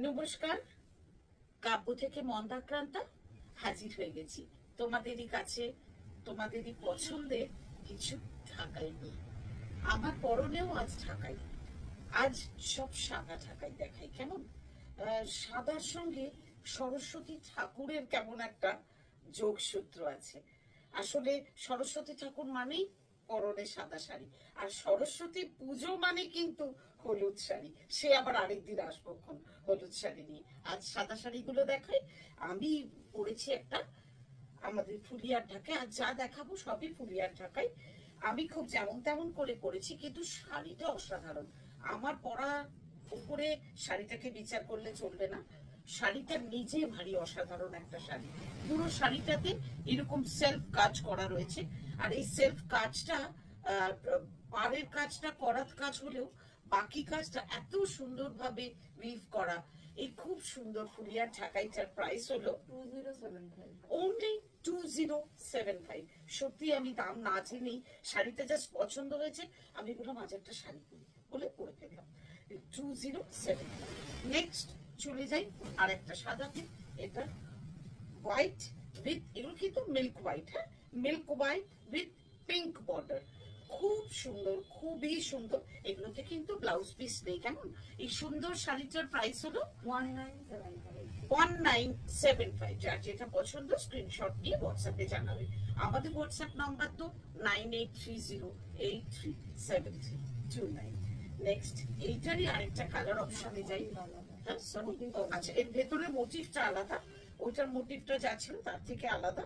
নমস্কার, কাব্য থেকে মন্দাক্রান্তা হাজির হয়ে গেছি তোমাদেরই কাছে, তোমাদেরই পছন্দের কিছু ঢাকাই নিয়ে। আমার পরনেও আজ ঢাকাই, আজ সব সাদা ঢাকাই দেখাই। কেমন সাদার সঙ্গে সরস্বতী ঠাকুরের কেমন একটা যোগসূত্র আছে। আসলে সরস্বতী ঠাকুর মানেই পরনে সাদা শাড়ি, আর সরস্বতী পুজো মানে কিন্তু হলুদ শাড়ি। সে আবার আরেকদিন আসবো হলুদ শাড়ি নিয়ে। আজ সাদা শাড়িগুলো দেখাই। আমি পরেছি একটা আমাদের ফুলিয়ার ঢাকায়, আর যা দেখাবো সবই ফুলিয়ার ঢাকায়। আমি খুব যেমন তেমন করে পরেছি, কিন্তু শাড়িটা অসাধারণ। আমার পরার উপরে শাড়িটাকে বিচার করলে চলবে না। শাড়িটা নিজে ভারী অসাধারণ একটা শাড়ি। পুরো শাড়িটাতে এরকম সেলফ কাজ করা রয়েছে, আর এই সেলফ কাজটা পাড়ের কাজটা করাত কাজ হলেও বাকি কাজটা এত সুন্দরভাবে উইভ করা। এই খুব সুন্দর ফুলিয়ার ঢাকাইটার প্রাইস হলো 2075 only 2075। সত্যি আমি দাম না জেনেই শাড়িটা জাস্ট পছন্দ হয়েছে, আমি বললাম আজ একটা শাড়ি পরি বলে পরে ফেললাম। 2075। নেক্সট চলে যাই আর একটা সাদাতে। এটা হোয়াইট উইথ, এগুলো কিন্তু মিল্ক হোয়াইট, হ্যাঁ milk white with pink border. খুব সুন্দর, খুবই সুন্দর। এগুলোতে কিন্তু ব্লাউজ পিস নেই। কেমন এই সুন্দর শাড়িটার প্রাইস হলো 1975। যার যেটা পছন্দ স্ক্রিনশট নিয়ে হোয়াটসঅ্যাপে জানাবে। আমাদের হোয়াটসঅ্যাপ নাম্বার তো 9830837329। নেক্সট এইটারই আরেকটা কালার অপশনে যাই। হ্যাঁ সরি, আচ্ছা এর ভেতরে মোটিভটা আলাদা, ওইটার মোটিভটা যা ছিল তার থেকে আলাদা।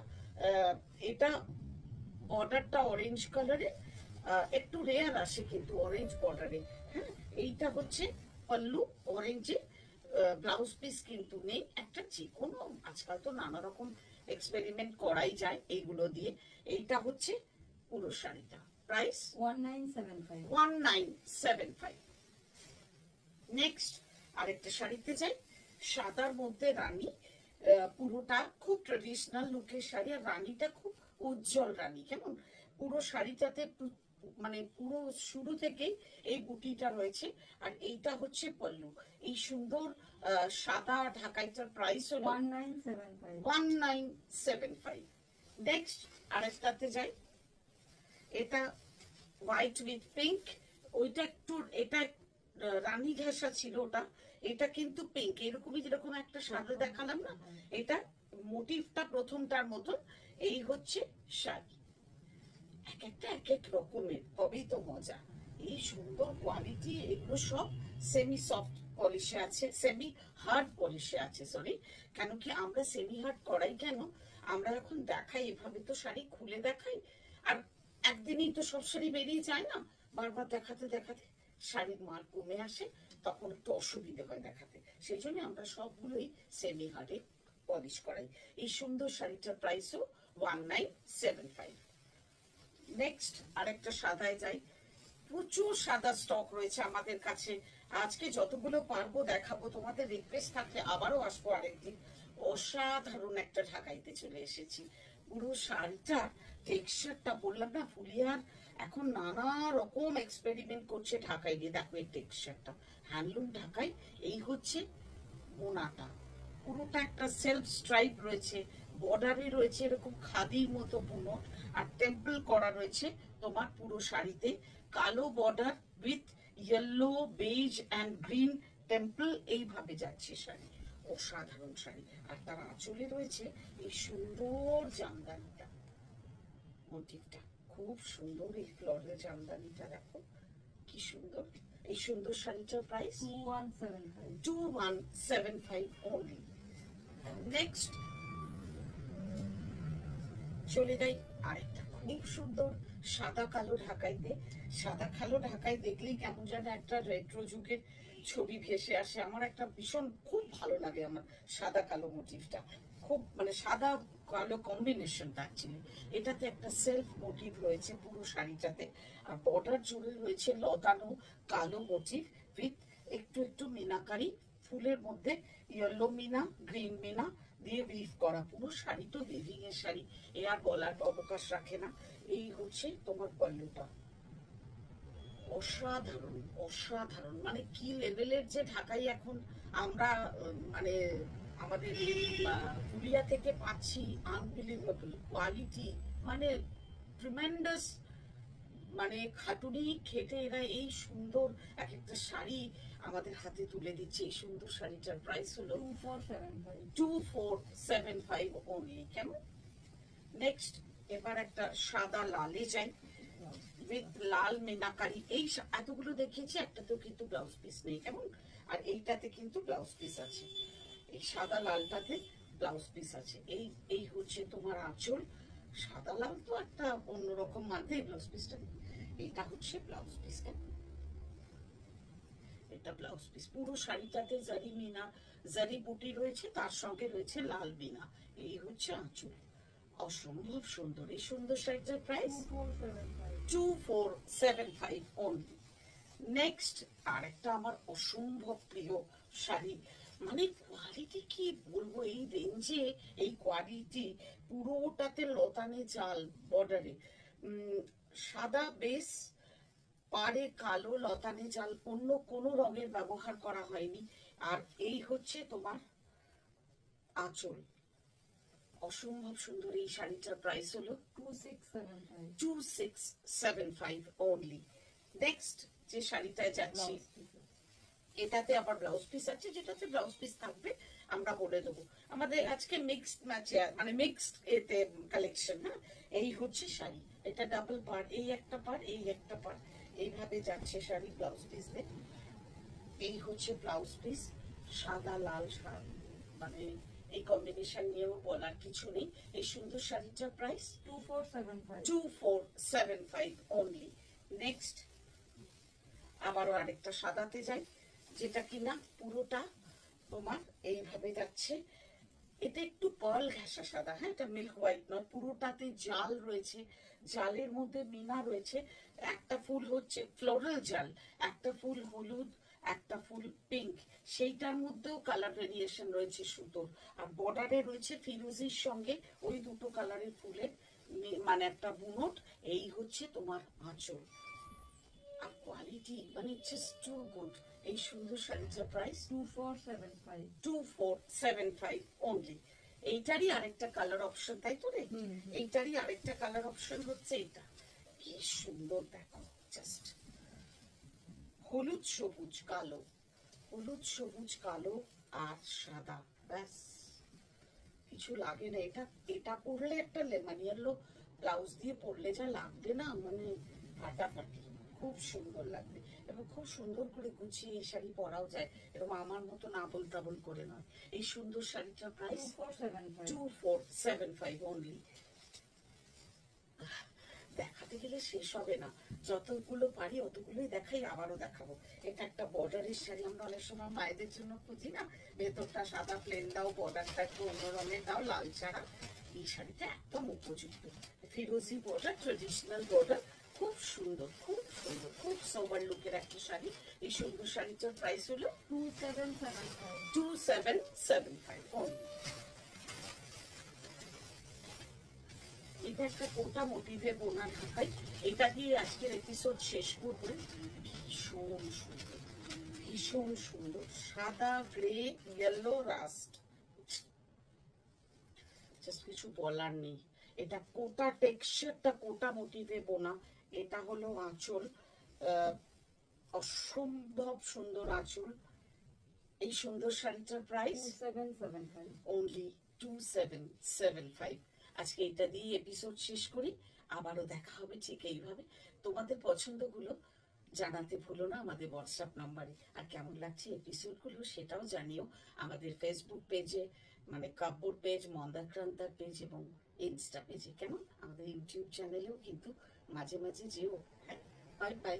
এটা বর্ডারটা অরেঞ্জ কালারে, একটু রেয়ার আসে কিন্তু অরেঞ্জ বর্ডারে। হ্যাঁ এইটা হচ্ছে পাল্লু অরেঞ্জে, ব্লাউজ পিস কিন্তু নেই। একটা যে কোনো, আজকাল তো নানা রকম এক্সপেরিমেন্ট করাই যায় এইগুলো দিয়ে। এইটা হচ্ছে পুরো শাড়িটা, প্রাইস 1975। নেক্সট আরেকটা শাড়িতে যাই, সাদার মধ্যে রানী। পুরোটা খুব ট্রেডিশনাল লুকের শাড়ি, আর রানীটা খুব উজ্জ্বল রানী। কেমন পুরো শাড়িটাতে মানে পুরো শুরু থেকেই এই বুটিটা রয়েছে, আর এইটা হচ্ছে পল্লু। এই সুন্দর সাদা ঢাকাইটার প্রাইস হলো 1975। নেক্সট আরেকটাতে যাই, এটা হোয়াইট উইথ পিঙ্ক। ওইটা একটু, এটা রানী ঘেঁষা ছিল ওটা, এটা কিন্তু পিঙ্ক। এরকমই যেরকম একটা সাদা দেখালাম না, এটা মোটিভটা প্রথমটার মতন। এই হচ্ছে শাড়ি, এক একটা এক এক রকমের, তবেই তো মজা। এই সুন্দর কোয়ালিটি, এগুলো সব সেমি সফট পলিশে আছে, সেমি হার্ড পলিশে আছে। সরি, কেন কি আমরা সেমি হার্ড করাই কেন, আমরা এখন দেখাই এভাবে তো শাড়ি খুলে দেখাই, আর একদিনই তো সব শাড়ি বেরিয়ে যায় না, বারবার দেখাতে দেখাতে শাড়ির মার কমে আসে, তখন একটু অসুবিধে হয় দেখাতে। সেই জন্য আমরা সবগুলোই সেমি হার্ডে পলিশ করাই। এই সুন্দর শাড়িটার প্রাইসও 1975। নেক্সট আরেকটা সাদায় যাই। প্রচুর সাদা স্টক রয়েছে আমাদের কাছে, আজকে যতগুলো পারবো দেখাবো। তোমাদের রিকোয়েস্ট থাকলে আবারও আসবো আরেকদিন। অসাধারণ একটা ঢাকাইতে চলে এসেছি। পুরো শাড়িটা টেক্সচারটা বললাম না, ফুলিয়ার এখন নানা রকম এক্সপেরিমেন্ট করছে ঢাকাই দিয়ে। দেখো এই টেক্সচারটা হ্যান্ডলুম ঢাকাই। এই হচ্ছে মোনাটা, পুরোটা একটা সেলফ স্ট্রাইপ রয়েছে, বর্ডারে রয়েছে এরকম খাদির মতো বুনো, আর টেম্পল করা রয়েছে তোমার পুরো শাড়িতে। কালো border with yellow, beige and green temple, এইভাবে যাচ্ছে শাড়ি। অসাধারণ শাড়ি। আর তার আঁচলে রয়েছে এই সুন্দর জামদানিটা, মোটিভটা খুব সুন্দর। এই ফ্লোরাল জামদানিটা দেখো কি সুন্দর। এই সুন্দর শাড়িটার প্রাইস 2175 only। নেক্সট চলে যাই আরেকটা খুব সুন্দর সাদা কালো ঢাকাইতে। সাদা কালো ঢাকাই দেখলেই কেমন যেন একটা রেট্রো যুগের ছবি ভেসে আসে। আমার একটা ভীষণ খুব ভালো লাগে আমার সাদা কালো মোটিভটা, খুব মানে সাদা কালো কম্বিনেশনটা অ্যাকচুয়ালি। এটাতে একটা সেলফ মোটিভ রয়েছে পুরো শাড়িটাতে, আর বর্ডার জুড়ে রয়েছে লতানো কালো মোটিভ উইথ একটু একটু মিনাকারি ফুলের মধ্যে ইয়েলো মিনা, গ্রিন মিনা দিয়ে উইভ করা। পুরো শাড়ি তো উইভিং এর শাড়ি, এ আর বলার অবকাশ রাখে না। এই হচ্ছে তোমার পল্লুটা, অসাধারণ অসাধারণ, মানে কি লেভেলের যে ঢাকাই এখন আমরা মানে আমাদের পুরিয়া থেকে পাচ্ছি, আনবিলিভেবল কোয়ালিটি, মানে ট্রিমেন্ডাস, মানে খাটুনি খেটে এরা এই সুন্দর এক একটা শাড়ি আমাদের হাতে তুলে দিচ্ছে। এই সুন্দর শাড়িটার প্রাইস হলো 2475 অনলি। কেমন? নেক্সট এবার একটা সাদা লালে যাই, উইথ লাল মিনাকারি। এই এতগুলো দেখিয়েছি, একটাতেও কিন্তু ব্লাউজ পিস নেই। কেমন? আর এইটাতে কিন্তু ব্লাউজ পিস আছে, এই সাদা লালটাতে ব্লাউজ পিস আছে। এই এই হচ্ছে তোমার আঁচল। সাদা লাল তো একটা অন্যরকম মানতে, ব্লাউজ পিসটা এটা হচ্ছে ব্লাউজ পিস। কেমন? এটা ব্লাউজ পিস। পুরো শাড়িটাতে জারি মিনা, জারি বুটি রয়েছে, তার সঙ্গে রয়েছে লাল মিনা। এই হচ্ছে আঁচল। অসম্ভব সুন্দর এই সুন্দর শাড়িটার প্রাইস 2475 অনলি। নেক্সট আরেকটা আমার অসম্ভব প্রিয় শাড়ি, মানে কোয়ালিটি কি বলবো, এই রেঞ্জে এই কোয়ালিটি। পুরোটাতে লতানে জাল বর্ডারে, সাদা বেস, পাড়ে কালো লতানে জাল, অন্য কোনো রঙের ব্যবহার করা হয়নি। আর এই হচ্ছে তোমার আঁচল। অসম্ভব সুন্দর এই শাড়িটার প্রাইস হলো 2675 অনলি। নেক্সট যে শাড়িটায় যাচ্ছি, এটাতে আবার ব্লাউজ পিস আছে, যেটাতে ব্লাউজ পিস থাকবে আমরা বলে দেবো। আমাদের আজকে মিক্সড ম্যাচে, মানে মিক্সড এতে কালেকশন। হ্যাঁ, এই হচ্ছে শাড়ি, এটা ডাবল পার, এই একটা পার, এই একটা পার, এইভাবে যাচ্ছে শাড়ি ব্লাউজ পিস দিয়ে। এই হচ্ছে ব্লাউজ পিস, সাদা লাল শাড়ি, মানে এই কম্বিনেশন নিয়েও বলার কিছু নেই। এই সুন্দর শাড়িটার প্রাইস 2475 অনলি। নেক্সট আবারও আরেকটা সাদাতে যাই, যেটা কিনা পুরোটা তোমার এইভাবে যাচ্ছে। এটা একটু পার্ল ঘেঁষা সাদা, হ্যাঁ, এটা মিল্ক হোয়াইট নয়। পুরোটাতে জাল রয়েছে, জালের মধ্যে মিনা রয়েছে। একটা ফুল হচ্ছে ফ্লোরাল জাল, একটা ফুল হলুদ, একটা ফুল পিঙ্ক, সেইটার মধ্যেও কালার ভেরিয়েশন রয়েছে সুতোর। আর বর্ডারে রয়েছে ফিরোজির সঙ্গে ওই দুটো কালারের ফুলের মানে একটা বুনট। এই হচ্ছে তোমার আঁচল। আর কোয়ালিটি মানে জাস্ট টু গুড। এই সুন্দর শাড়িটার প্রাইস 2475 অনলি। এইটারই আরেকটা কালার অপশন, তাই তো রে? এইটারই আরেকটা কালার অপশন হচ্ছে এটা। কি সুন্দর দেখো, জাস্ট হলুদ সবুজ কালো, হলুদ সবুজ কালো আর সাদা, ব্যাস কিছু লাগে না। এটা এটা পরলে একটা লেমন ইয়েলো ব্লাউজ দিয়ে পরলে যা লাগবে না, মানে ফাটাফাটি, খুব সুন্দর লাগবে। এবং খুব সুন্দর করে গুছিয়ে এই শাড়ি পরাও যায়, এবং আমার মতন আবল তাবল করে নয়। এই সুন্দর শাড়িটার প্রাইস 2475 অনলি। দেখাতে গেলে শেষ হবে না, যতগুলো পারি অতগুলোই দেখাই, আবারও দেখাবো। এটা একটা বর্ডারের শাড়ি, আমরা অনেক সময় মায়েদের জন্য খুঁজি না, ভেতরটা সাদা প্লেন দাও, বর্ডারটা একটু অন্য রঙের দাও, লাল ছাড়া। এই শাড়িটা একদম উপযুক্ত, ফিরোজি বর্ডার, ট্রেডিশনাল বর্ডার, খুব সুন্দর, খুব সুন্দর, খুব সোবার লুকের একটা শাড়ি। এই সুন্দর শাড়িটার প্রাইস হলো 2775 অনলি। এটা একটা কোটা মোটিভে বোনা ঢাকাই। এটা দিয়ে আজকের এপিসোড শেষ করবো। ভীষণ সুন্দর, ভীষণ সুন্দর, সাদা গ্রে ইয়েলো রাস্ট, জাস্ট কিছু বলার নেই। এটা কোটা টেক্সচারটা কোটা মোটিভে বোনা। এটা হলো আঁচল, অসম্ভব সুন্দর আঁচল। এই সুন্দর শাড়িটার প্রাইস অনলি 2775। আজকে এটা দিয়ে এপিসোড শেষ করি, আবারও দেখা হবে ঠিক এইভাবে। তোমাদের পছন্দগুলো জানাতে ভুলো না আমাদের হোয়াটসঅ্যাপ নাম্বারে। আর কেমন লাগছে এপিসোডগুলো সেটাও জানিও আমাদের ফেসবুক পেজে, মানে কাব্যর পেজ, মন্দাক্রান্তার পেজ এবং ইনস্টা পেজে। কেমন? আমাদের ইউটিউব চ্যানেলেও কিন্তু মাঝে মাঝে যেও। হ্যাঁ, বাই বাই।